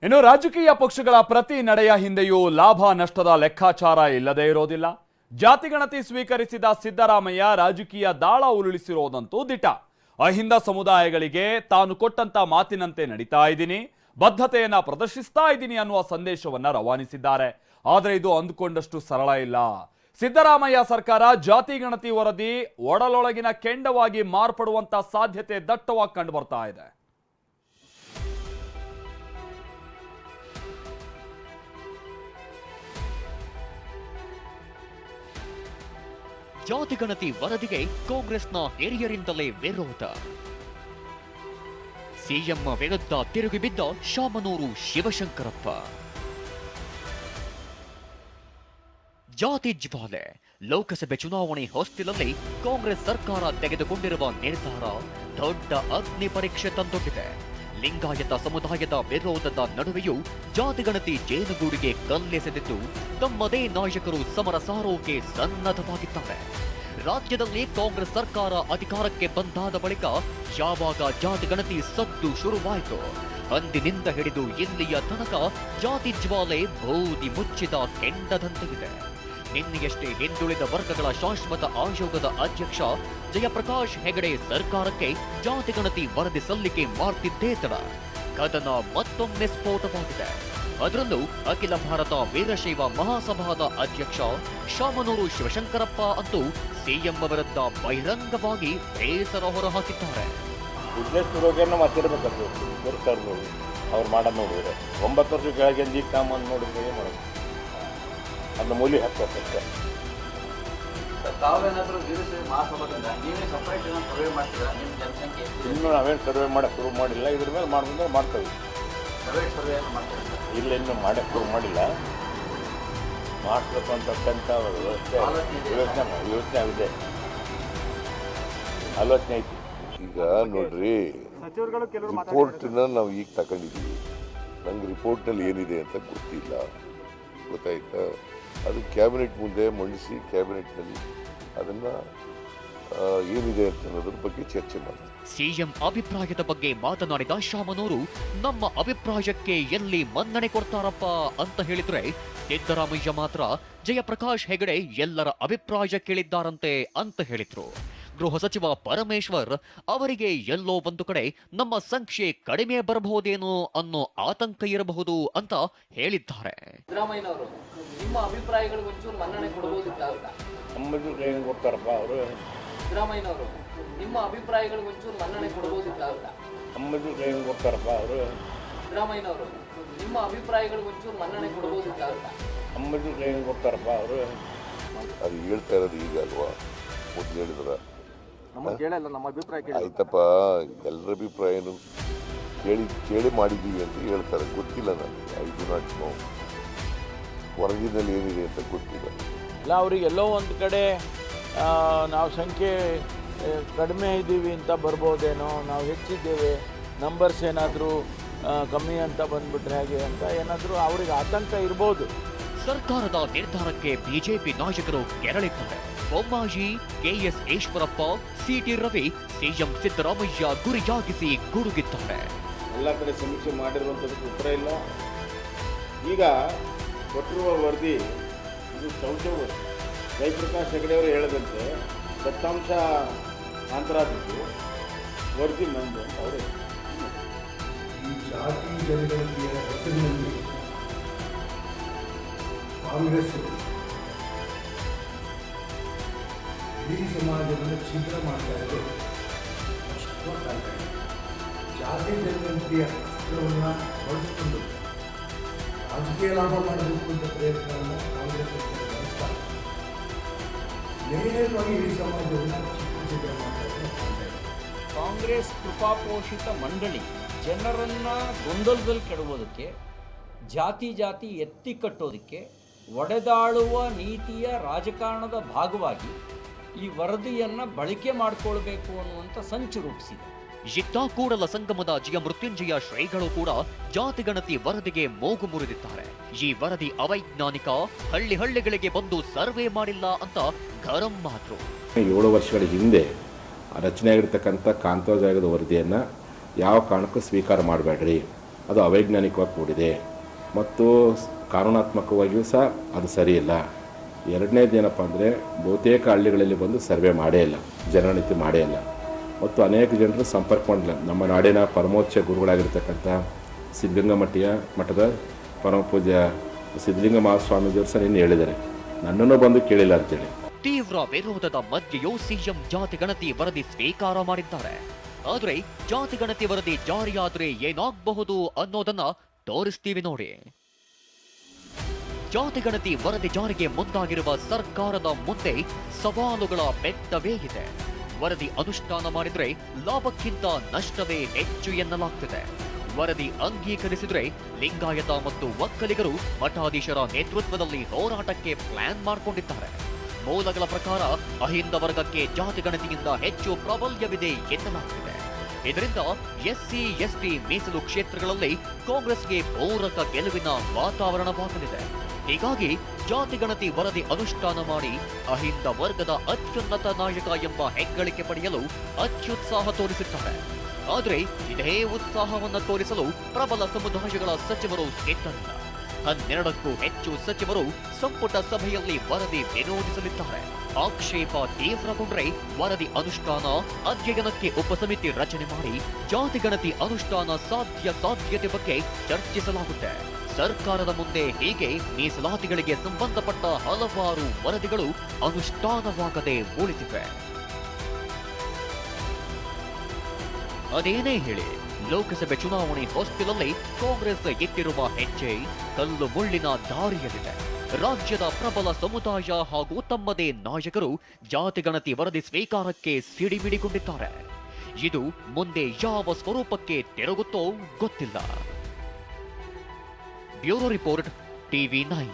ಇನ್ನು ರಾಜಕೀಯ ಪಕ್ಷಗಳ ಪ್ರತಿ ನಡೆಯ ಹಿಂದೆಯೂ ಲಾಭ ನಷ್ಟದ ಲೆಕ್ಕಾಚಾರ ಇಲ್ಲದೇ ಇರೋದಿಲ್ಲ. ಜಾತಿಗಣತಿ ಸ್ವೀಕರಿಸಿದ ಸಿದ್ದರಾಮಯ್ಯ ರಾಜಕೀಯ ದಾಳ ಉರುಳಿಸಿರೋದಂತೂ ದಿಟ. ಅಹಿಂದ ಸಮುದಾಯಗಳಿಗೆ ತಾನು ಕೊಟ್ಟಂತ ಮಾತಿನಂತೆ ನಡೀತಾ ಇದ್ದೀನಿ, ಬದ್ಧತೆಯನ್ನ ಪ್ರದರ್ಶಿಸ್ತಾ ಇದ್ದೀನಿ ಅನ್ನುವ ಸಂದೇಶವನ್ನ ರವಾನಿಸಿದ್ದಾರೆ. ಆದರೆ ಇದು ಅಂದುಕೊಂಡಷ್ಟು ಸರಳ ಇಲ್ಲ. ಸಿದ್ದರಾಮಯ್ಯ ಸರ್ಕಾರ ಜಾತಿ ಗಣತಿ ವರದಿ ಒಡಲೊಳಗಿನ ಕೆಂಡವಾಗಿ ಮಾರ್ಪಡುವಂತ ಸಾಧ್ಯತೆ ದಟ್ಟವಾಗಿ ಕಂಡು ಬರ್ತಾ ಇದೆ. ಜಾತಿಗಣತಿ ವರದಿಗೆ ಕಾಂಗ್ರೆಸ್ನ ಹಿರಿಯರಿಂದಲೇ ವಿರೋಧ. ಸಿಎಂ ವಿರುದ್ಧ ತಿರುಗಿಬಿದ್ದ ಶಾಮನೂರು ಶಿವಶಂಕರಪ್ಪ. ಜಾತಿ ಜ್ವಾಲೆ ಲೋಕಸಭೆ ಚುನಾವಣೆ ಹೊಸ್ತಿಲಲ್ಲಿ ಕಾಂಗ್ರೆಸ್ ಸರ್ಕಾರ ತೆಗೆದುಕೊಂಡಿರುವ ನಿರ್ಧಾರ ದೊಡ್ಡ ಅಗ್ನಿ ಪರೀಕ್ಷೆ ತಂದೊಡ್ಡಿದೆ. ಲಿಂಗಾಯತ ಸಮುದಾಯದ ವಿರೋಧದ ನಡುವೆಯೂ ಜಾತಿಗಣತಿ ಜೇನುಗೂಡಿಗೆ ಕಲ್ಲೆಸೆದಿದ್ದು ತಮ್ಮದೇ ನಾಯಕರು ಸಮರ ಸಾರೋಕೆ ಸನ್ನದ್ಧವಾಗಿದ್ದಾರೆ. ರಾಜ್ಯದಲ್ಲಿ ಕಾಂಗ್ರೆಸ್ ಸರ್ಕಾರ ಅಧಿಕಾರಕ್ಕೆ ಬಂದಾದ ಬಳಿಕ ಯಾವಾಗ ಜಾತಿಗಣತಿ ಸದ್ದು ಶುರುವಾಯಿತು ಅಂದಿನಿಂದ ಹಿಡಿದು ಇಲ್ಲಿಯ ತನಕ ಜಾತಿ ಜ್ವಾಲೆ ಬೂದಿ ಮುಚ್ಚಿದ ಕೆಂಡದಂತೆಗಿದೆ. ನಿನ್ನೆಯಷ್ಟೇ ಹಿಂದುಳಿದ ವರ್ಗಗಳ ಶಾಶ್ವತ ಆಯೋಗದ ಅಧ್ಯಕ್ಷ ಜಯಪ್ರಕಾಶ್ ಹೆಗಡೆ ಸರ್ಕಾರಕ್ಕೆ ಜಾತಿಗಣತಿ ವರದಿ ಸಲ್ಲಿಕೆ ಮಾಡ್ತಿದ್ದೇ ತಡ ಕದನ ಮತ್ತೊಮ್ಮೆ ಸ್ಫೋಟವಾಗಿದೆ. ಅದರಲ್ಲೂ ಅಖಿಲ ಭಾರತ ವೀರಶೈವ ಮಹಾಸಭಾದ ಅಧ್ಯಕ್ಷ ಶಾಮನೂರು ಶಿವಶಂಕರಪ್ಪ ಅಂತೂ ಸಿಎಂ ವಿರುದ್ಧ ಬಹಿರಂಗವಾಗಿ ಬೇಸರ ಹೊರಹಾಕಿದ್ದಾರೆ. ಅವ್ರು ಮಾಡೋದು ನೋಡಿದ್ರೆ 9 ವರ್ಷ ಕೆಳಗೆ ಜಿ ಕಾಮನ್ ನೋಡಿದ್ರೆ ಏನು ಮಾಡೋದು, ಅದನ್ನ ಮೂಲಿ ಹಾಕ್ತಾರೆ. ಇನ್ನೂ ನಾವೇನು ಸರ್ವೆ ಮಾಡಕ್ಕೆ ಶುರು ಮಾಡಿಲ್ಲ. ಇದ್ರ ಮೇಲೆ ಮಾಡಿದ್ರೆ ಮಾಡ್ತೇವೆ. ಇಲ್ಲ, ಇನ್ನೂ ಮಾಡಕ್ಕೆ ಶುರು ಮಾಡಿಲ್ಲ. ಮಾಡಿಸ್ಬೇಕು ಅಂತಕ್ಕಂಥ ಯೋಚನೆ ಆಗಿದೆ, ಆಲೋಚನೆ ಐತಿ. ಈಗ ನೋಡ್ರಿ, ರಿಪೋರ್ಟ್ನ ನಾವು ಈಗ ತಗೊಂಡಿದ್ದೀವಿ. ನಂಗೆ ರಿಪೋರ್ಟ್ನಲ್ಲಿ ಏನಿದೆ ಅಂತ ಗೊತ್ತಿಲ್ಲ, ಗೊತ್ತಾಯ್ತಾ? ಅದು ಕ್ಯಾಬಿನೆಟ್ ಮುಂದೆ ಮಂಡಿಸಿ ಕ್ಯಾಬಿನೆಟ್ನಲ್ಲಿ ಅದನ್ನು ಏನಿದೆ ಅಂತ ಅನ್ನೋದ್ರ ಬಗ್ಗೆ ಚರ್ಚೆ ಮಾಡ್ತೀವಿ. ಸಿಎಂ ಅಭಿಪ್ರಾಯದ ಬಗ್ಗೆ ಮಾತನಾಡಿದ ಶಾಮನೂರು, ನಮ್ಮ ಅಭಿಪ್ರಾಯಕ್ಕೆ ಎಲ್ಲಿ ಮನ್ನಣೆ ಕೊಡ್ತಾರಪ್ಪ ಅಂತ ಹೇಳಿದ್ರೆ ಸಿದ್ದರಾಮಯ್ಯ ಮಾತ್ರ ಜಯಪ್ರಕಾಶ್ ಹೆಗಡೆ ಎಲ್ಲರ ಅಭಿಪ್ರಾಯ ಕೇಳಿದ್ದಾರಂತೆ ಅಂತ ಹೇಳಿದ್ರು. ಗೃಹ ಸಚಿವ ಪರಮೇಶ್ವರ್ ಅವರಿಗೆ ಎಲ್ಲೋ ಒಂದು ಕಡೆ ನಮ್ಮ ಸಂಖ್ಯೆ ಕಡಿಮೆ ಬರಬಹುದೇನೋ ಅನ್ನೋ ಆತಂಕ ಇರಬಹುದು ಅಂತ ಹೇಳಿದ್ದಾರೆ. ಸಿದ್ದರಾಮಯ್ಯನವರು ನಿಮ್ಮ ಅಭಿಪ್ರಾಯಗಳು ಒಂಚೂರು ಮನ್ನಣೆ ಕೊಡಬಹುದಿತ್ತ? ಕೊಡ್ತಾರಪ್ಪ ಅವರು. ಸಿದ್ದರಾಮಯ್ಯನವರು ನಿಮ್ಮ ಅಭಿಪ್ರಾಯಗಳು ಒಂಚೂರು ಮನ್ನಣೆ ಕೊಡಬಹುದಿತ್ತ? ಕೊಡ್ತಾರಪ್ಪ ಅವರು. ಸಿದ್ದರಾಮಯ್ಯನವರು ನಿಮ್ಮ ಅಭಿಪ್ರಾಯಗಳು ಒಂಚೂರು ಮನ್ನಣೆ ಕೊಡಬಹುದಿತ್ತ? ಕೊಡ್ತಾರಪ್ಪ ಅವರು. ಅದು ಹೇಳ್ತಾ ಇರೋದು ಈಗ ಅಲ್ವಾ, ಮೊದಲು ಹೇಳಿದ್ರ ಆಯ್ತಪ್ಪ, ಎಲ್ಲರ ಅಭಿಪ್ರಾಯನು ಕೇಳಿ ಮಾಡಿದ್ದೀವಿ ಅಂತ ಹೇಳ್ತಾರೆ. ಗೊತ್ತಿಲ್ಲ ನನಗೆ, ಐ ಡು ನಾಟ್ ನೋ. ವರದಿನಲ್ಲಿ ಏನಿದೆ ಅಂತ ಗೊತ್ತಿಲ್ಲ. ಇಲ್ಲ, ಅವರಿಗೆಲ್ಲೋ ಒಂದು ಕಡೆ ನಾವು ಸಂಖ್ಯೆ ಕಡಿಮೆ ಇದ್ದೀವಿ ಅಂತ ಬರ್ಬೋದೇನೋ, ನಾವು ಹೆಚ್ಚಿದ್ದೇವೆ, ನಂಬರ್ಸ್ ಏನಾದರೂ ಕಮ್ಮಿ ಅಂತ ಬಂದ್ಬಿಟ್ರೆ ಹಾಗೆ ಅಂತ ಏನಾದರೂ ಅವರಿಗೆ ಆತಂಕ ಇರ್ಬೋದು. ಸರ್ಕಾರದ ನಿರ್ಧಾರಕ್ಕೆ ಬಿಜೆಪಿ ನಾಯಕರು ಕೆರಳಿದ್ದಾರೆ. Bommai, K S Eshwarappa, C T Ravi CM Siddaramaiah ಗುರಿಯಾಗಿಸಿ ಗುಡುಗಿದ್ದಾರೆ. ಎಲ್ಲ ಕಡೆ ಸಮೀಕ್ಷೆ ಮಾಡಿರುವಂಥದ್ದಕ್ಕೆ ಉತ್ತರ ಇಲ್ಲ. ಈಗ ಕೊಟ್ಟಿರುವ ವರದಿ ಇದು ಶೌಚ ಜಯಪ್ರಕಾಶ್ ಹೆಗಡೆ ಅವರು ಹೇಳಿದಂತೆ ದತ್ತಾಂಶ ಅಂತರಾದಿದ್ದು ವರದಿ ನಂದು ಅಂತ ಅವರು. ಈ ಜಾತಿ ಜನಗಣತಿಯ ಹೆಸರಿನಲ್ಲಿ ಕಾಂಗ್ರೆಸ್ ಇಡೀ ಸಮಾಜವನ್ನು ಛಿದ್ರ ಮಾಡ್ತಾ ಇದೆ. ಜಾತಿ ಜನಗಣತಿಯ ಅಸ್ತ್ರವನ್ನು ಬಳಸಿಕೊಂಡು ರಾಜಕೀಯ ಲಾಭ ಮಾಡಬೇಕು ಅಂತ ಪ್ರಯತ್ನವನ್ನು ಕಾಂಗ್ರೆಸ್ ನಡೆಸ್ತಾರೆ. ನೇರವಾಗಿ ಇಡೀ ಸಮಾಜವನ್ನು ಛಿದ್ರ ಮಾಡ್ತಾ ಇದೆ. ಕಾಂಗ್ರೆಸ್ ಕೃಪಾಪೋಷಿತ ಮಂಡಳಿ ಜನರನ್ನ ಗೊಂದಲದಲ್ಲಿ ಕೆಡುವುದಕ್ಕೆ, ಜಾತಿ ಎತ್ತಿ ಕಟ್ಟೋದಕ್ಕೆ, ಒಡೆದಾಳುವ ನೀತಿಯ ರಾಜಕಾರಣದ ಭಾಗವಾಗಿ ಈ ವರದಿಯನ್ನ ಬಳಕೆ ಮಾಡಿಕೊಳ್ಬೇಕು ಅನ್ನುವಂಥ ಸಂಚು ರೂಪಿಸಿದೆ. ಇತ್ತ ಕೂಡಲ ಸಂಗಮದ ಜಿಯ ಮೃತ್ಯುಂಜಯ ಶ್ರೀಗಳು ಕೂಡ ಜಾತಿಗಣತಿ ವರದಿಗೆ ಮೂಗು ಮುರಿದಿದ್ದಾರೆ. ಈ ವರದಿ ಅವೈಜ್ಞಾನಿಕ, ಹಳ್ಳಿಗಳಿಗೆ ಬಂದು ಸರ್ವೆ ಮಾಡಿಲ್ಲ ಅಂತ ಗರಂ ಮಾತು. 7 ವರ್ಷಗಳ ಹಿಂದೆ ರಚನೆ ಆಗಿರ್ತಕ್ಕಂಥ ಕಾಂತರಾಜ್ ಆಯೋಗದ ವರದಿಯನ್ನು ಯಾವ ಕಾರಣಕ್ಕೂ ಸ್ವೀಕಾರ ಮಾಡಬೇಡ್ರಿ, ಅದು ಅವೈಜ್ಞಾನಿಕವಾಗಿ ಕೂಡಿದೆ ಮತ್ತು ಕಾನೂನಾತ್ಮಕವಾಗಿಯೂ ಸಹ ಅದು ಸರಿಯಿಲ್ಲ. ಎರಡನೇದು ಏನಪ್ಪ ಅಂದರೆ ಬಹುತೇಕ ಹಳ್ಳಿಗಳಲ್ಲಿ ಬಂದು ಸರ್ವೆ ಮಾಡೇ ಇಲ್ಲ, ಜನಗಣತಿ ಮಾಡೇ ಇಲ್ಲ ಮತ್ತು ಅನೇಕ ಜನರು ಸಂಪರ್ಕ ಮಾಡಿಲ್ಲ. ನಮ್ಮ ನಾಡಿನ ಪರಮೋಚ್ಚ ಗುರುಗಳಾಗಿರ್ತಕ್ಕಂಥ ಸಿದ್ಧಲಿಂಗ ಮಠದ ಪರಮ ಪೂಜ್ಯ ಸಿದ್ಧಲಿಂಗ ಮಹಾಸ್ವಾಮೀಜಿಯವರು ಸಹ ನಿನ್ನೆ ಹೇಳಿದ್ದಾರೆ, ನನ್ನನ್ನು ಬಂದು ಕೇಳಿಲ್ಲ ಅಂತೇಳಿ. ತೀವ್ರ ವಿರೋಧದ ಮಧ್ಯೆಯೂ ಸಿಎಂ ಜಾತಿ ಗಣತಿ ವರದಿ ಸ್ವೀಕಾರ ಮಾಡಿದ್ದಾರೆ. ಆದರೆ ಜಾತಿ ಗಣತಿ ವರದಿ ಜಾರಿಯಾದರೆ ಏನಾಗಬಹುದು ಅನ್ನೋದನ್ನ ತೋರಿಸ್ತೀವಿ ನೋಡಿ. ಜಾತಿ ಗಣತಿ ವರದಿ ಜಾರಿಗೆ ಮುಂದಾಗಿರುವ ಸರ್ಕಾರದ ಮುಂದೆ ಸವಾಲುಗಳ ಬೆಟ್ಟವೇ ಇದೆ. ವರದಿ ಅನುಷ್ಠಾನ ಮಾಡಿದ್ರೆ ಲಾಭಕ್ಕಿಂತ ನಷ್ಟವೇ ಹೆಚ್ಚು ಎನ್ನಲಾಗ್ತಿದೆ. ವರದಿ ಅಂಗೀಕರಿಸಿದ್ರೆ ಲಿಂಗಾಯತ ಮತ್ತು ಒಕ್ಕಲಿಗರು ಮಠಾಧೀಶರ ನೇತೃತ್ವದಲ್ಲಿ ಹೋರಾಟಕ್ಕೆ ಪ್ಲಾನ್ ಮಾಡಿಕೊಂಡಿದ್ದಾರೆ. ಮೂಲಗಳ ಪ್ರಕಾರ ಅಹಿಂದ ವರ್ಗಕ್ಕೆ ಜಾತಿ ಗಣತಿಯಿಂದ ಹೆಚ್ಚು ಪ್ರಾಬಲ್ಯವಿದೆ ಎನ್ನಲಾಗ್ತಿದೆ. ಇದರಿಂದ ಎಸ್ಸಿ ಎಸ್ಟಿ ಮೀಸಲು ಕ್ಷೇತ್ರಗಳಲ್ಲಿ ಕಾಂಗ್ರೆಸ್ಗೆ ಪೂರಕ ಗೆಲುವಿನ ವಾತಾವರಣವಾಗಲಿದೆ. ಹೀಗಾಗಿ ಜಾತಿ ಗಣತಿ ವರದಿ ಅನುಷ್ಠಾನ ಮಾಡಿ ಅಹಿಂದ ವರ್ಗದ ಅತ್ಯುನ್ನತ ನಾಯಕ ಎಂಬ ಹೆಗ್ಗಳಿಕೆ ಪಡೆಯಲು ಅತ್ಯುತ್ಸಾಹ ತೋರಿಸುತ್ತಾರೆ. ಆದರೆ ಇದೇ ಉತ್ಸಾಹವನ್ನು ತೋರಿಸಲು ಪ್ರಬಲ ಸಮುದಾಯಗಳ ಸಚಿವರು ಸಿದ್ಧರಿಲ್ಲ. 12ಕ್ಕೂ ಹೆಚ್ಚು ಸಚಿವರು ಸಂಪುಟ ಸಭೆಯಲ್ಲಿ ವರದಿ ವಿರೋಧಿಸಲಿದ್ದಾರೆ. ಆಕ್ಷೇಪ ತೀವ್ರಗೊಂಡ್ರೆ ವರದಿ ಅನುಷ್ಠಾನ ಅಧ್ಯಯನಕ್ಕೆ ಉಪಸಮಿತಿ ರಚನೆ ಮಾಡಿ ಜಾತಿ ಗಣತಿ ಅನುಷ್ಠಾನ ಸಾಧ್ಯತೆ ಬಗ್ಗೆ ಚರ್ಚಿಸಲಾಗುತ್ತೆ. ಸರ್ಕಾರದ ಮುಂದೆ ಹೀಗೆ ಮೀಸಲಾತಿಗಳಿಗೆ ಸಂಬಂಧಪಟ್ಟ ಹಲವಾರು ವರದಿಗಳು ಅನುಷ್ಠಾನವಾಗದೆ ಉಳಿದಿವೆ. ಅದೇನೇ ಹೇಳಿ, ಲೋಕಸಭೆ ಚುನಾವಣೆ ಹೊಸ್ತಿಲಲ್ಲಿ ಕಾಂಗ್ರೆಸ್ ಇಟ್ಟಿರುವ ಹೆಜ್ಜೆ ಕಲ್ಲು ಮುಳ್ಳಿನ ದಾರಿಯಲ್ಲಿದೆ. ರಾಜ್ಯದ ಪ್ರಬಲ ಸಮುದಾಯ ಹಾಗೂ ತಮ್ಮದೇ ನಾಯಕರು ಜಾತಿ ಗಣತಿ ವರದಿ ಸ್ವೀಕಾರಕ್ಕೆ ಸಿಡಿಮಿಡಿಗೊಂಡಿದ್ದಾರೆ. ಇದು ಮುಂದೆ ಯಾವ ಸ್ವರೂಪಕ್ಕೆ ತಿರುಗುತ್ತೋ ಗೊತ್ತಿಲ್ಲ. Bureau report, TV9.